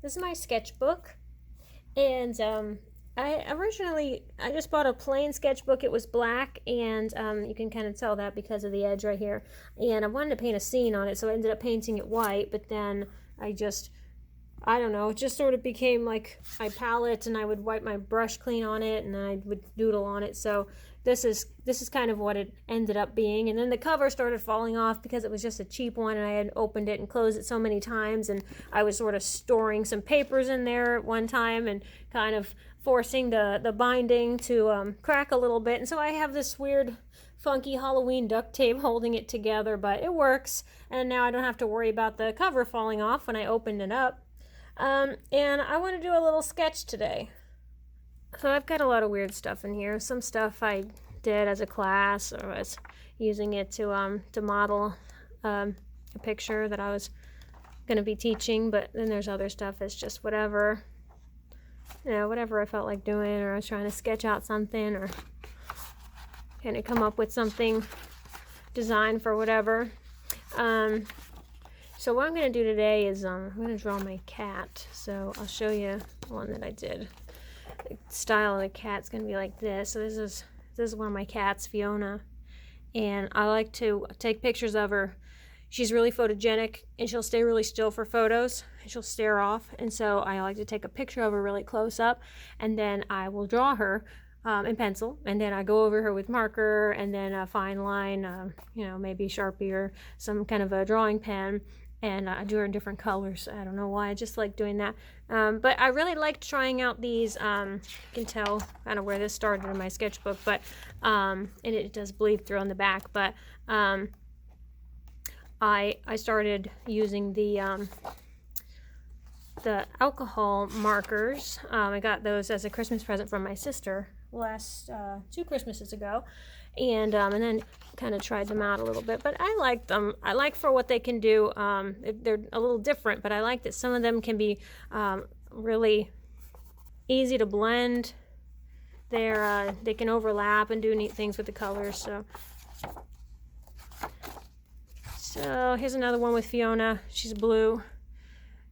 This is my sketchbook, and I just bought a plain sketchbook. It was black, and you can kind of tell that because of the edge right here. And I wanted to paint a scene on it, so I ended up painting it white, but then I don't know, it just sort of became like my palette, and I would wipe my brush clean on it, and I would doodle on it. So this is kind of what it ended up being. And then the cover started falling off because it was just a cheap one, and I had opened it and closed it so many times, and I was sort of storing some papers in there at one time and kind of forcing the binding to crack a little bit. And so I have this weird funky Halloween duct tape holding it together, but it works, and now I don't have to worry about the cover falling off when I opened it up. And I want to do a little sketch today. So I've got a lot of weird stuff in here. Some stuff I did as a class, or was using it to model a picture that I was going to be teaching. But then there's other stuff that's just whatever, whatever I felt like doing, or I was trying to sketch out something, or kind of come up with something, design for whatever. So what I'm going to do today is I'm going to draw my cat. So I'll show you one that I did. The style of the cat's going to be like this. So this is one of my cats, Fiona. And I like to take pictures of her. She's really photogenic, and she'll stay really still for photos, and she'll stare off. And so I like to take a picture of her really close up, and then I will draw her in pencil, and then I go over her with marker, and then a fine line, maybe Sharpie or some kind of a drawing pen. And I do her in different colors. I don't know why, I just like doing that. But I really liked trying out these. You can tell kind of where this started in my sketchbook, but and it does bleed through on the back. But I started using the alcohol markers. I got those as a Christmas present from my sister last 2 Christmases ago. And then kind of tried them out a little bit, but I like them. I like for what they can do. They're a little different, but I like that some of them can be really easy to blend. They can overlap and do neat things with the colors. So here's another one with Fiona. She's blue.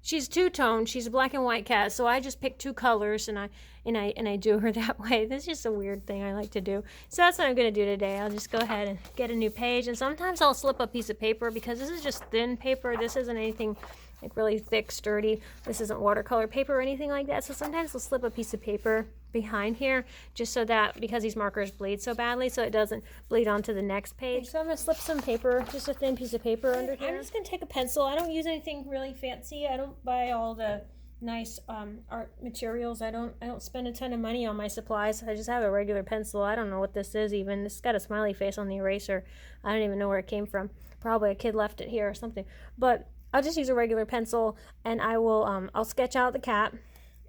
She's two-toned. She's a black and white cat, so I just pick 2 colors and I do her that way. That's just a weird thing I like to do. So that's what I'm going to do today. I'll just go ahead and get a new page, and sometimes I'll slip a piece of paper because this is just thin paper. This isn't anything like really thick, sturdy. This isn't watercolor paper or anything like that. So sometimes I'll slip a piece of paper behind here just so that, because these markers bleed so badly, so it doesn't bleed onto the next page. So I'm going to slip some paper, just a thin piece of paper under here. I'm just going to take a pencil. I don't use anything really fancy. I don't buy all the nice art materials. I don't spend a ton of money on my supplies. I just have a regular pencil. I don't know what this is even. This has got a smiley face on the eraser. I don't even know where it came from. Probably a kid left it here or something. But I'll just use a regular pencil, and I will I'll sketch out the cat,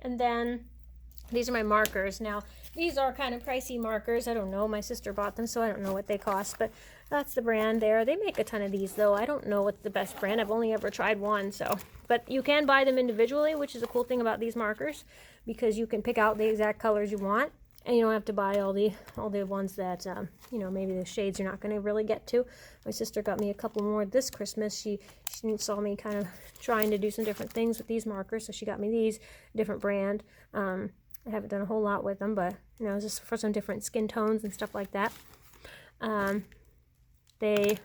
and then these are my markers. Now, these are kind of pricey markers. I don't know. My sister bought them, so I don't know what they cost, but that's the brand there. They make a ton of these, though. I don't know what's the best brand. I've only ever tried one, so. But you can buy them individually, which is a cool thing about these markers, because you can pick out the exact colors you want, and you don't have to buy all the ones that, maybe the shades you're not going to really get to. My sister got me a couple more this Christmas. She saw me kind of trying to do some different things with these markers, so she got me these, different brand. I haven't done a whole lot with them, but just for some different skin tones and stuff like that. They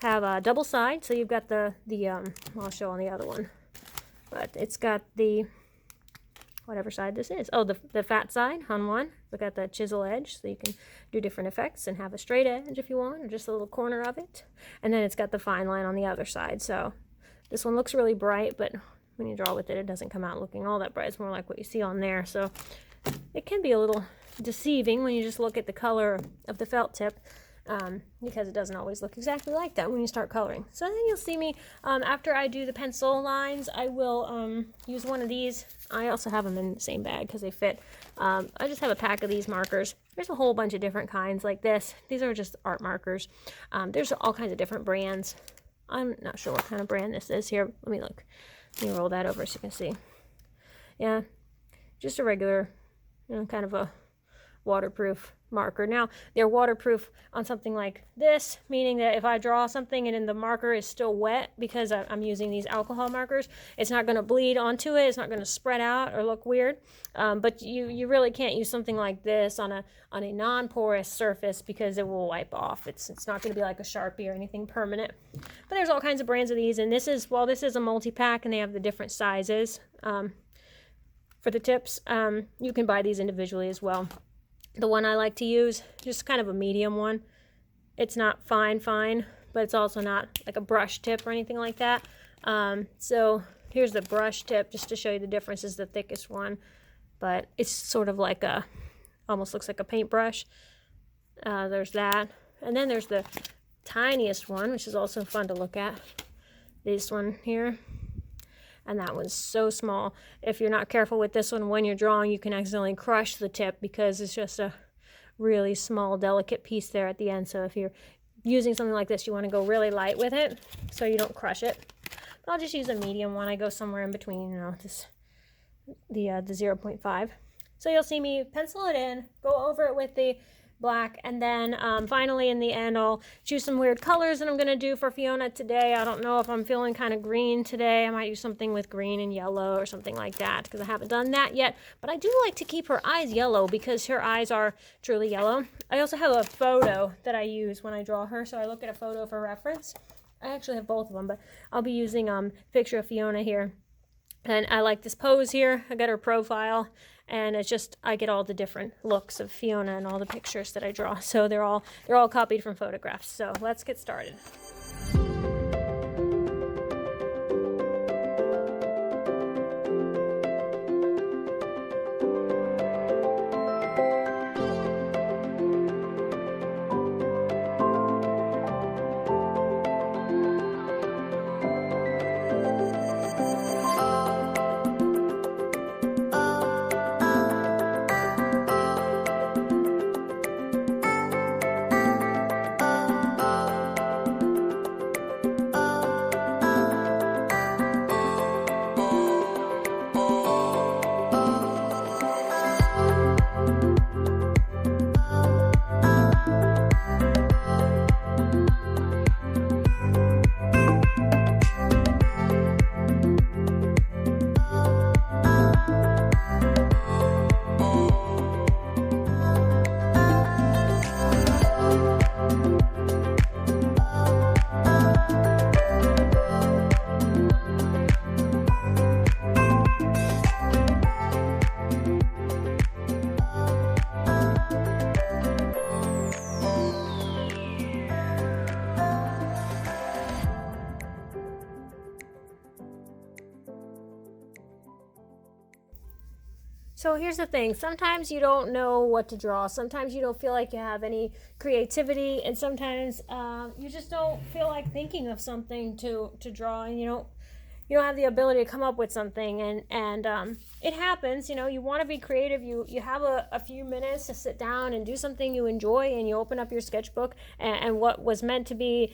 have a double side, so you've got I'll show on the other one, but it's got the whatever side this is. Oh, the fat side on one. Look at the chisel edge, so you can do different effects and have a straight edge if you want, or just a little corner of it. And then it's got the fine line on the other side. So this one looks really bright, but when you draw with it, it doesn't come out looking all that bright. It's more like what you see on there. So it can be a little deceiving when you just look at the color of the felt tip, because it doesn't always look exactly like that when you start coloring. So then you'll see me, after I do the pencil lines, I will use one of these. I also have them in the same bag because they fit. I just have a pack of these markers. There's a whole bunch of different kinds like this. These are just art markers. There's all kinds of different brands. I'm not sure what kind of brand this is here. Let me look. Let me roll that over so you can see. Yeah, just a regular, kind of a waterproof marker. Now, they're waterproof on something like this, meaning that if I draw something and then the marker is still wet because I'm using these alcohol markers, it's not going to bleed onto it. It's not going to spread out or look weird. But you really can't use something like this on a non-porous surface because it will wipe off. It's not going to be like a Sharpie or anything permanent. But there's all kinds of brands of these, and this is a multi-pack, and they have the different sizes for the tips. You can buy these individually as well. The one I like to use, just kind of a medium one. It's not fine, but it's also not like a brush tip or anything like that. So here's the brush tip, just to show you the difference. Is the thickest one, but it's sort of like almost looks like a paintbrush. There's that. And then there's the tiniest one, which is also fun to look at. This one here. And that one's so small. If you're not careful with this one when you're drawing, you can accidentally crush the tip because it's just a really small, delicate piece there at the end. So if you're using something like this, you want to go really light with it so you don't crush it. But I'll just use a medium one. I go somewhere in between, the 0.5. So you'll see me pencil it in, go over it with the black, and then finally in the end I'll choose some weird colors that I'm going to do for Fiona today. I don't know if I'm feeling kind of green today. I might use something with green and yellow or something like that because I haven't done that yet. But I do like to keep her eyes yellow because her eyes are truly yellow. I also have a photo that I use when I draw her, so I look at a photo for reference. I actually have both of them, but I'll be using a picture of Fiona here. And I like this pose here. I got her profile, and it's just, I get all the different looks of Fiona and all the pictures that I draw. So they're all copied from photographs. So let's get started. So here's the thing, sometimes you don't know what to draw, sometimes you don't feel like you have any creativity, and sometimes you just don't feel like thinking of something to draw, and you don't have the ability to come up with something, and it happens. You want to be creative, you have a few minutes to sit down and do something you enjoy, and you open up your sketchbook, and what was meant to be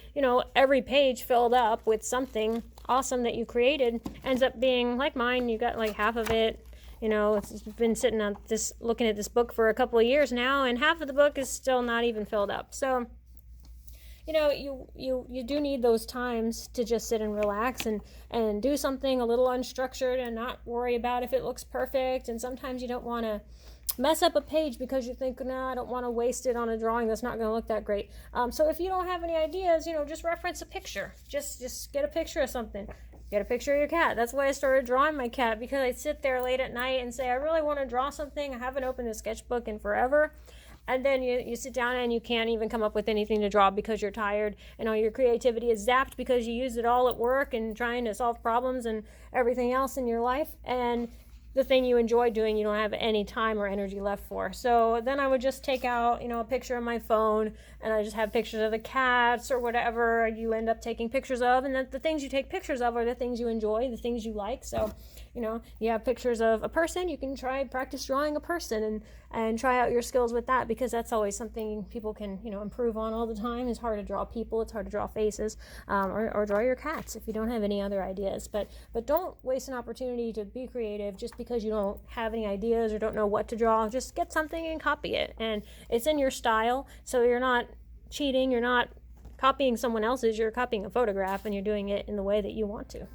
every page filled up with something awesome that you created ends up being like mine. You got like half of it. It's been sitting on looking at this book for a couple of years now, and half of the book is still not even filled up. So, you do need those times to just sit and relax and do something a little unstructured and not worry about if it looks perfect. And sometimes you don't want to mess up a page because you think, no, I don't want to waste it on a drawing that's not going to look that great. So if you don't have any ideas, just reference a picture. Just get a picture of something. Get a picture of your cat. That's why I started drawing my cat, because I'd sit there late at night and say, I really want to draw something. I haven't opened a sketchbook in forever. And then you sit down and you can't even come up with anything to draw because you're tired, and all your creativity is zapped because you used it all at work and trying to solve problems and everything else in your life. And the thing you enjoy doing, you don't have any time or energy left for. So then I would just take out, a picture of my phone, and I just have pictures of the cats or whatever you end up taking pictures of. And then the things you take pictures of are the things you enjoy, the things you like. So, you have pictures of a person, you can practice drawing a person and try out your skills with that, because that's always something people can, improve on all the time. It's hard to draw people, it's hard to draw faces, or draw your cats if you don't have any other ideas. But don't waste an opportunity to be creative. Just because you don't have any ideas or don't know what to draw. Just get something and copy it. And it's in your style, so you're not cheating, you're not copying someone else's, you're copying a photograph and you're doing it in the way that you want to.